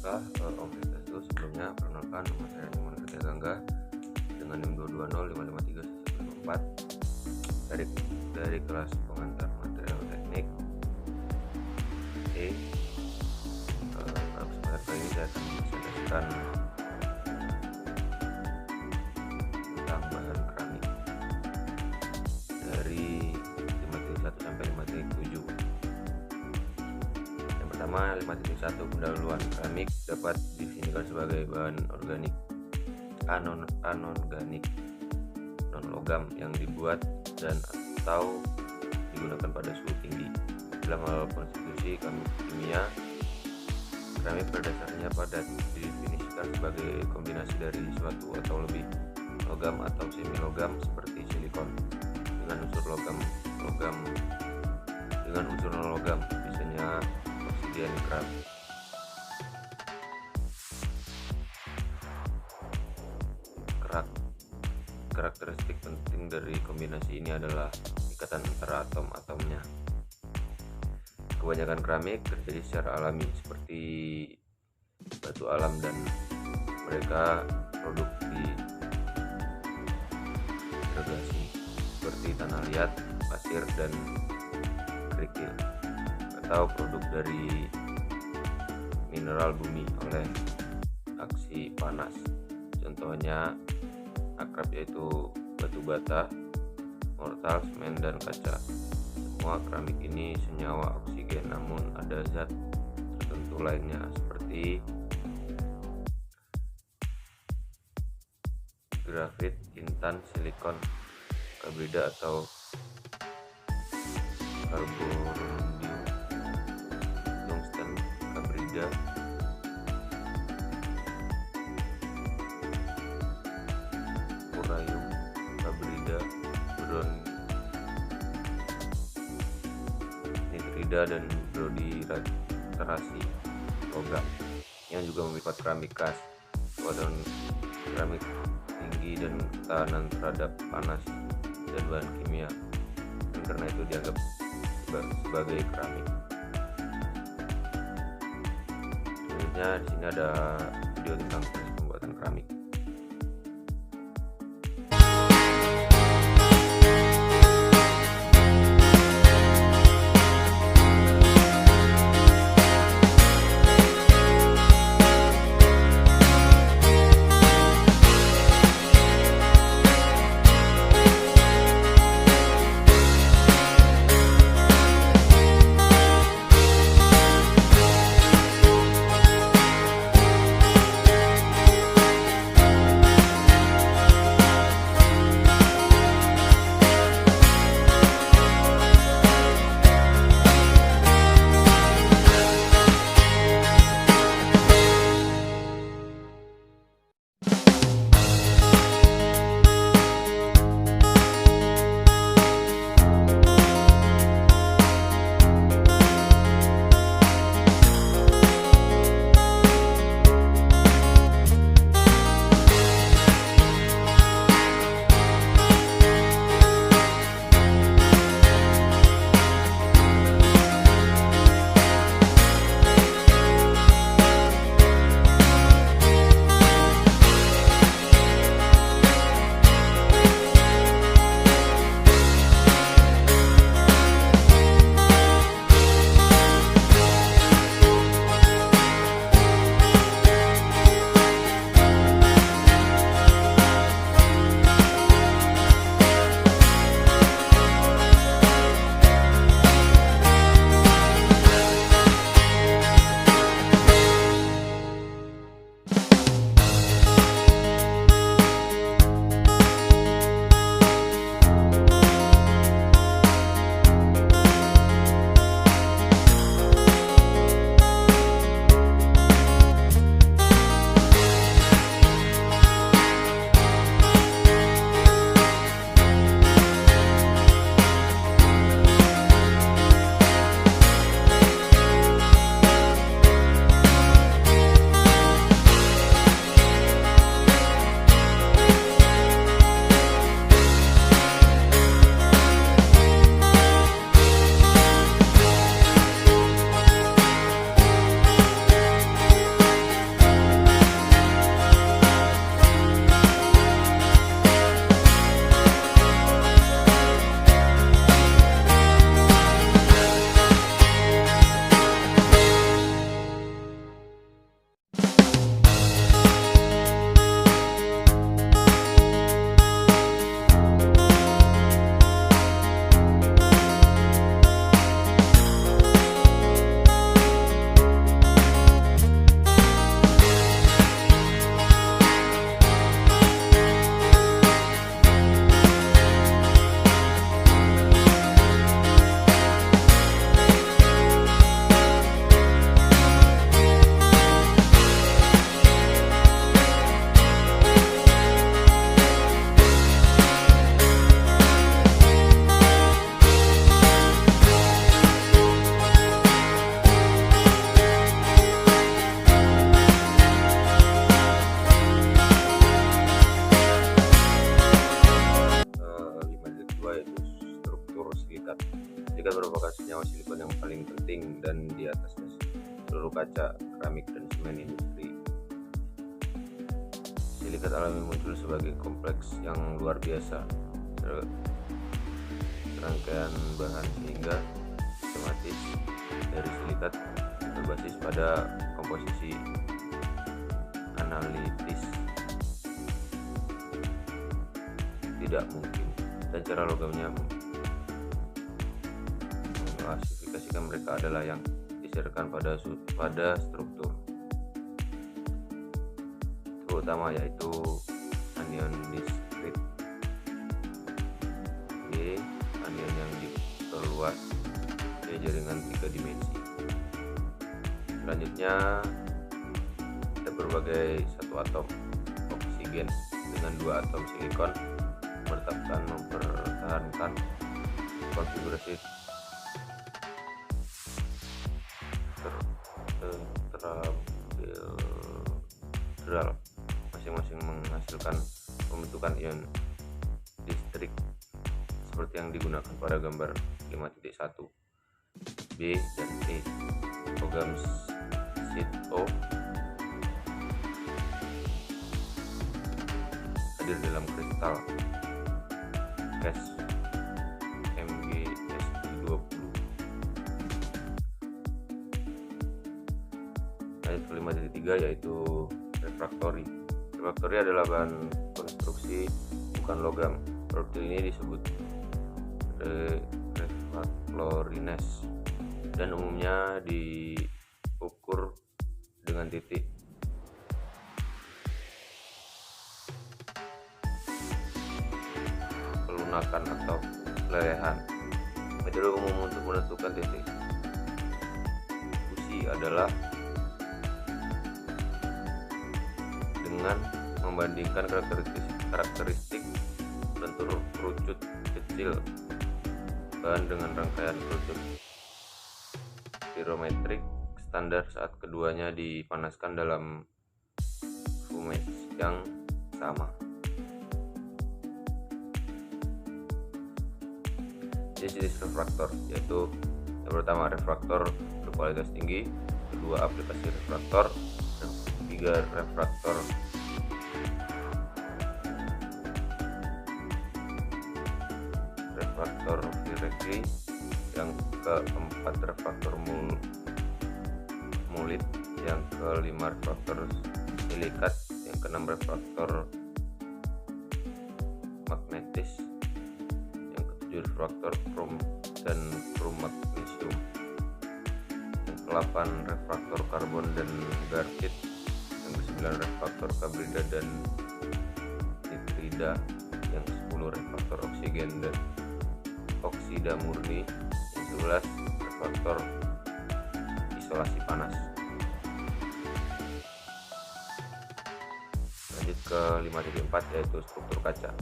Apakah Om Swastiastu? Sebelumnya perkenalkan, nama saya Nimon Kerja Gangga dengan NIM 220553154 dari kelas pengantar material teknik E. Pada kali ini saya akan mempresentasikan tentang bahan keramik dari 5.1 sampai 5.7. Yang pertama, 5.1 pendahuluan. Keramik dapat didefinisikan sebagai bahan organik anorganik non-logam yang dibuat dan atau digunakan pada suhu tinggi. Dalam hal konstitusi kimia, keramik pada dasarnya padat, didefinisikan sebagai kombinasi dari suatu atau lebih logam atau semi logam seperti silikon dengan unsur logam dengan unsur non logam, biasanya oksigen keramik. Karakteristik penting dari kombinasi ini adalah ikatan antara atom-atomnya. Kebanyakan keramik terjadi secara alami seperti batu alam dan mereka produk di irigasi seperti tanah liat, pasir, dan kerikil, atau produk dari mineral bumi oleh aksi panas. Contohnya akrab yaitu batu bata, mortal, semen, dan kaca. Semua keramik ini senyawa oksigen, namun ada zat tertentu lainnya seperti grafit, intan, silikon, kabrida atau karbondium, tungsten, kabrida, uranium, kabrida, boron, nitrida, dan brodilaterasi logam yang juga memiliki keramik khas, kekuatan keramik tinggi dan ketahanan terhadap panas dan bahan kimia, dan karena itu dianggap sebagai keramik. Selanjutnya di sini ada video tentang proses pembuatan keramik. keramik dan semen industri. Silikat alami muncul sebagai kompleks yang luar biasa, serangkaian bahan sehingga sistematis dari silikat berbasis pada komposisi analitis tidak mungkin, dan cara logamnya mengklasifikasikan mereka adalah yang disediakan pada struktur terutama, yaitu anion diskrit, B anion yang diperluas, C jaringan 3 dimensi. Selanjutnya ada berbagai satu atom oksigen dengan 2 atom silikon mempertahankan konfigurasi tetrahedral, masing-masing menghasilkan pembentukan ion distrik seperti yang digunakan pada gambar 5.1. B dan E logam SiO hadir dalam kristal Cas MgSi20. Ayat ke-5.3 yaitu refraktori. Refraktori adalah bahan konstruksi bukan logam. Properti ini disebut refraklorines dan umumnya diukur dengan titik pelunakan atau lelehan. Metode umum untuk menentukan titik fusi adalah dengan membandingkan karakteristik bentuk kerucut kecil bahan dengan rangkaian kerucut spirometrik standar saat keduanya dipanaskan dalam fumage yang sama. Jenis refraktor yaitu yang pertama refraktor berkualitas tinggi, kedua aplikasi refraktor, dan ketiga refraktor Vierecký, yang keempat refraktor mulit, yang kelima refraktor silikat, yang keenam refraktor magnetis, yang ketujuh refraktor krom dan krom magnesium, yang ke-8 refraktor karbon dan gartit, yang ke-9 refraktor kabrida dan nitrida, yang ke-10 refraktor oksigen dan oksida murni, yang ke-11 refraktor isolasi panas. Lanjut ke 5.4 yaitu struktur kaca.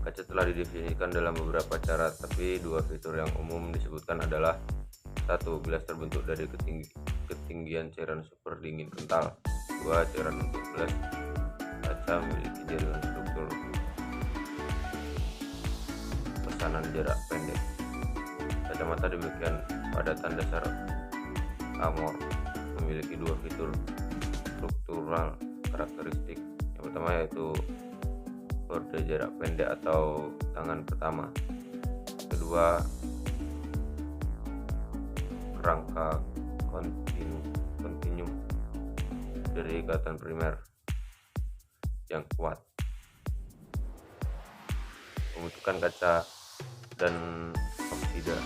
Kaca telah didefinisikan dalam beberapa cara, tapi dua fitur yang umum disebutkan adalah: 1. Gelas terbentuk dari ketinggian cairan super dingin kental. 2. Cairan untuk gelas kaca memiliki jaringan struktur pesanan jarak pendek. Kacamata demikian padatan dasar Amor memiliki dua fitur struktural karakteristik. Yang pertama yaitu borde jarak pendek atau tangan pertama. Kedua, rangka kontinum dari ikatan primer yang kuat. Pembentukan kaca dan oksida.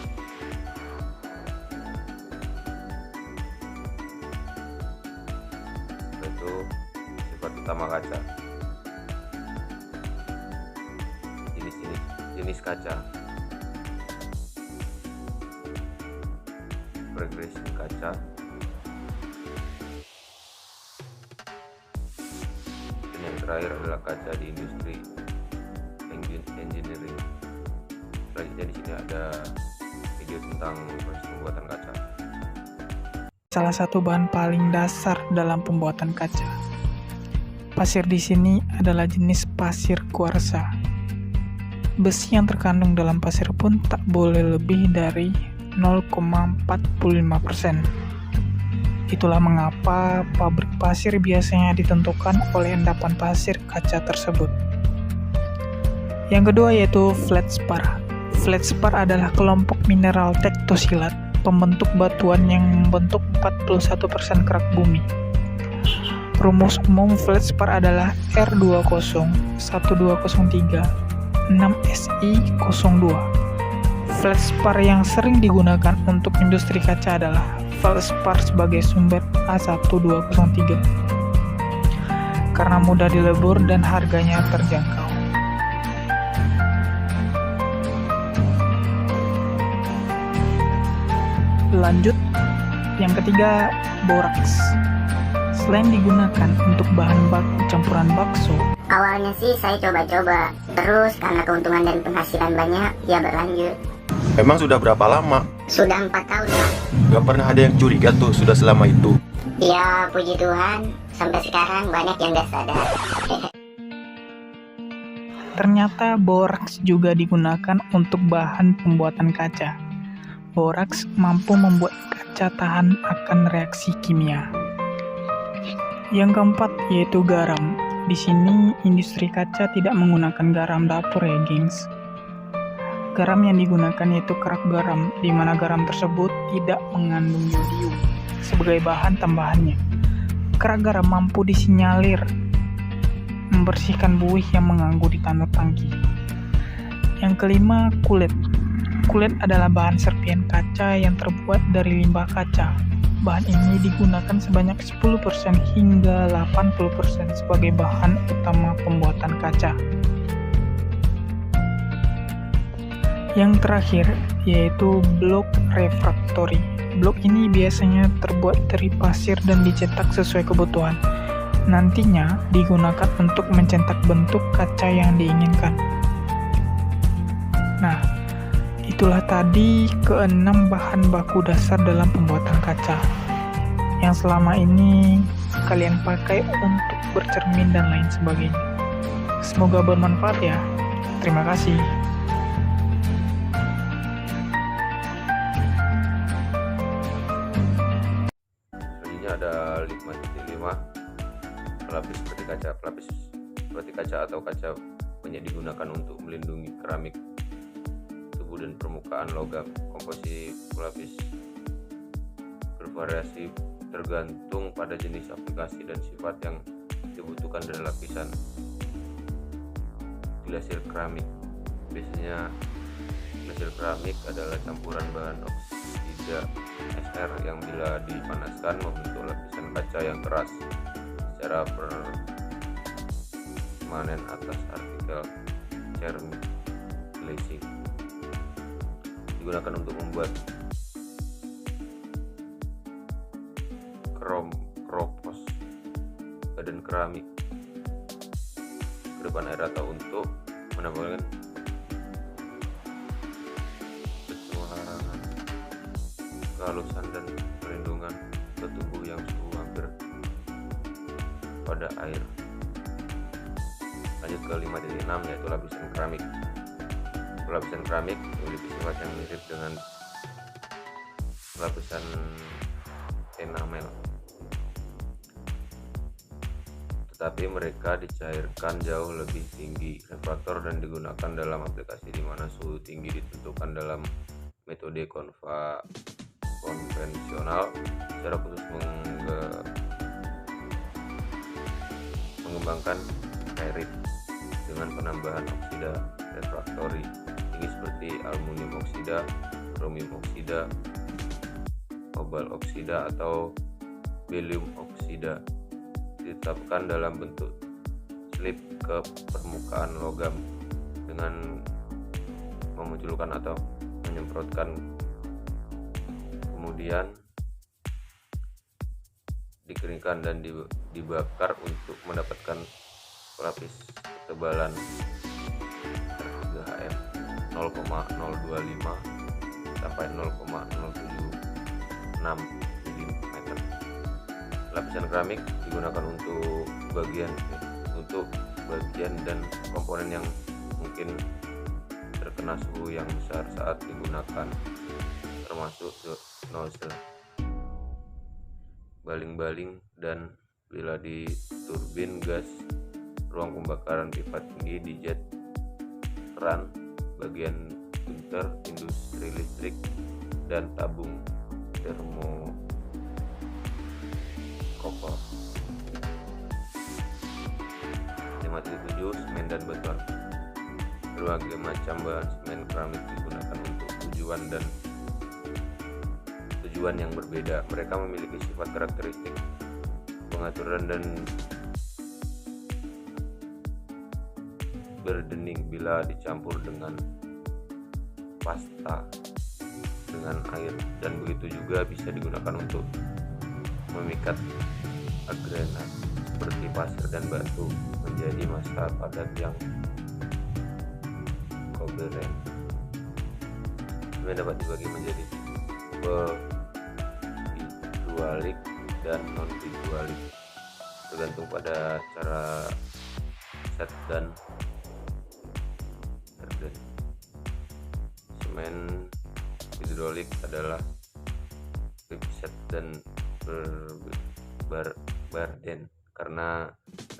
Itu sifat utama kaca. Jenis kaca, progresi kaca, dan yang terakhir adalah kaca di industri engineering. Selanjutnya di sini ada video tentang proses pembuatan kaca. Salah satu bahan paling dasar dalam pembuatan kaca. Pasir di sini adalah jenis pasir kuarsa. Besi yang terkandung dalam pasir pun tak boleh lebih dari 0,45%. Itulah mengapa pabrik pasir biasanya ditentukan oleh endapan pasir kaca tersebut. Yang kedua yaitu feldspar. Feldspar adalah kelompok mineral tektosilat, pembentuk batuan yang membentuk 41% kerak bumi. Rumus umum feldspar adalah R201203 6Si02. Feldspar yang sering digunakan untuk industri kaca adalah feldspar sebagai sumber A1203 karena mudah dilebur dan harganya terjangkau. Lanjut, yang ketiga, boraks. Selain digunakan untuk bahan baku campuran bakso, awalnya sih saya coba-coba, terus karena keuntungan dan penghasilan banyak, ya berlanjut. Emang sudah berapa lama? Sudah 4 tahun lah. Gak pernah ada yang curiga tuh sudah selama itu. Ya puji Tuhan, sampai sekarang banyak yang gak sadar. ternyata boraks juga digunakan untuk bahan pembuatan kaca. Boraks mampu membuat kaca tahan akan reaksi kimia. Yang keempat yaitu garam. Di sini industri kaca tidak menggunakan garam dapur ya, gengs. Garam yang digunakan yaitu kerak garam, di mana garam tersebut tidak mengandung yodium sebagai bahan tambahannya. Kerak garam mampu disinyalir membersihkan buih yang mengganggu di tanur tangki. Yang kelima, kulit. Kulit adalah bahan serpihan kaca yang terbuat dari limbah kaca. Bahan ini digunakan sebanyak 10% hingga 80% sebagai bahan utama pembuatan kaca. Yang terakhir yaitu blok refraktori. Blok ini biasanya terbuat dari pasir dan dicetak sesuai kebutuhan. Nantinya digunakan untuk mencetak bentuk kaca yang diinginkan. Nah, itulah tadi keenam bahan baku dasar dalam pembuatan kaca yang selama ini kalian pakai untuk bercermin dan lain sebagainya. Semoga bermanfaat ya. Terima kasih. Selanjutnya ada 5.5 pelapis seperti kaca. Pelapis seperti kaca atau kaca banyak digunakan untuk melindungi keramik, tubuh dan permukaan logam. Komposisi pelapis bervariasi tergantung pada jenis aplikasi dan sifat yang dibutuhkan dari lapisan. Glasir keramik. Biasanya glasir keramik adalah campuran bahan oksida SR yang bila dipanaskan membentuk lapisan kaca yang keras secara permanen atas artikel ceramic glazing. Digunakan untuk membuat kropos badan keramik ke depan air atau untuk menambahkan kehalusan dan perlindungan ke tubuh yang suhu hampir pada air. Lanjut ke 5.6 yaitu lapisan keramik. Lapisan keramik memiliki sifat yang mirip dengan lapisan enamel, tetapi mereka dicairkan jauh lebih tinggi refraktor dan digunakan dalam aplikasi di mana suhu tinggi ditentukan dalam metode konvensional, secara khusus mengembangkan ferrit dengan penambahan oksida refraktori tinggi seperti aluminium oksida, kromium oksida, kobal oksida atau berium oksida, ditetapkan dalam bentuk slip ke permukaan logam dengan memunculkan atau menyemprotkan, kemudian dikeringkan dan dibakar untuk mendapatkan pelapis ketebalan RHM 0,025 sampai 0,076 mm. Lapisan keramik digunakan untuk bagian dan komponen yang mungkin terkena suhu yang besar saat digunakan, termasuk termasuk nozzle, baling-baling, dan bila di turbin gas, ruang pembakaran pipa tinggi di jet, keran, bagian gunter, industri listrik, dan tabung termokopel. 5.7 Semen dan beton. Berbagai macam bahan semen keramik digunakan untuk tujuan yang berbeda. Mereka memiliki sifat karakteristik pengaturan dan berdening bila dicampur dengan pasta dengan air, dan begitu juga bisa digunakan untuk memikat agregat seperti pasir dan batu menjadi massa padat yang koheren. Semen dapat dibagi menjadi tipe hidrolik dan non hidrolik tergantung pada cara set dan harden. Semen hidrolik adalah set dan Barden karena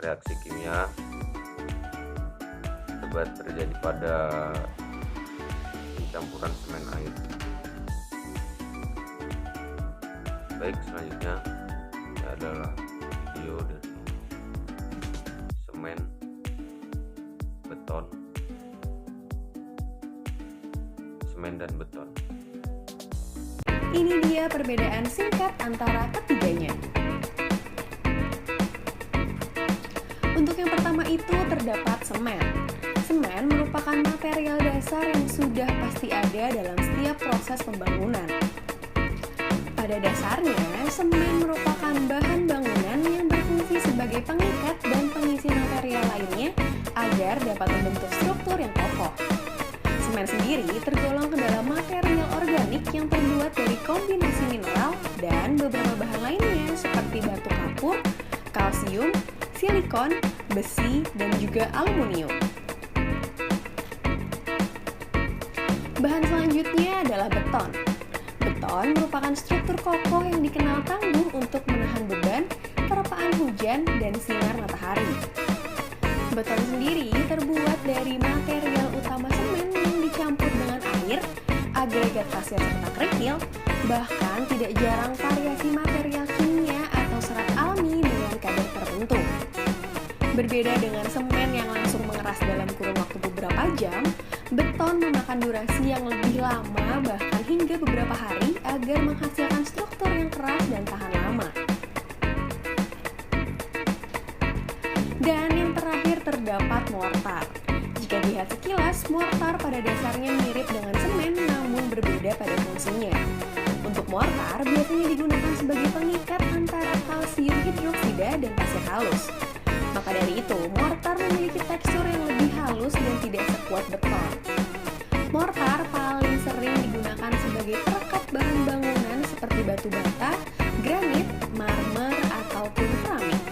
reaksi kimia tebat terjadi pada pencampuran semen air. Baik, selanjutnya ini adalah video dari semen, dan beton. Ini dia perbedaan singkat antara ketiganya. Untuk yang pertama itu terdapat semen. Semen merupakan material dasar yang sudah pasti ada dalam setiap proses pembangunan. Pada dasarnya, semen merupakan bahan bangunan yang berfungsi sebagai pengikat dan pengisi material lainnya agar dapat membentuk struktur yang kokoh. Semen sendiri tergolong ke dalam material organik yang terbuat dari kombinasi mineral dan beberapa bahan lainnya seperti batu kapur, kalsium, silikon, besi, dan juga aluminium. Bahan selanjutnya adalah beton. Beton merupakan struktur kokoh yang dikenal tangguh untuk menahan beban, terpaan hujan, dan sinar matahari. Beton sendiri terbuat dari material utama semen yang dicampur dengan air, agregat pasir serta kerikil, bahkan tidak jarang variasi material kimia atau serat alami dengan kadar tertentu. Berbeda dengan semen yang langsung mengeras dalam kurun waktu beberapa jam, beton memakan durasi yang lebih lama, bahkan hingga beberapa hari, agar menghasilkan struktur yang keras dan tahan lama. Dan yang terakhir terdapat mortar. Jika dilihat sekilas, mortar pada dasarnya mirip dengan semen namun berbeda pada fungsinya. Untuk mortar biasanya digunakan sebagai pengikat antara kalsium hidroksida dan pasir halus. Maka dari itu, mortar memiliki tekstur yang lebih halus dan tidak sekuat beton. Mortar paling sering digunakan sebagai perekat bahan bangunan seperti batu bata, granit, marmer, ataupun keramik.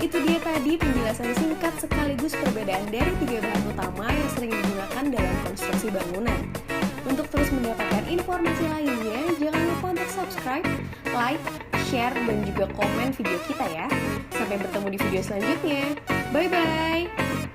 Itu dia tadi penjelasan singkat sekaligus perbedaan dari tiga bahan utama yang sering digunakan dalam konstruksi bangunan. Untuk terus mendapatkan informasi lainnya, jangan lupa untuk subscribe, like, share, dan juga komen video kita ya. Sampai bertemu di video selanjutnya. Bye-bye!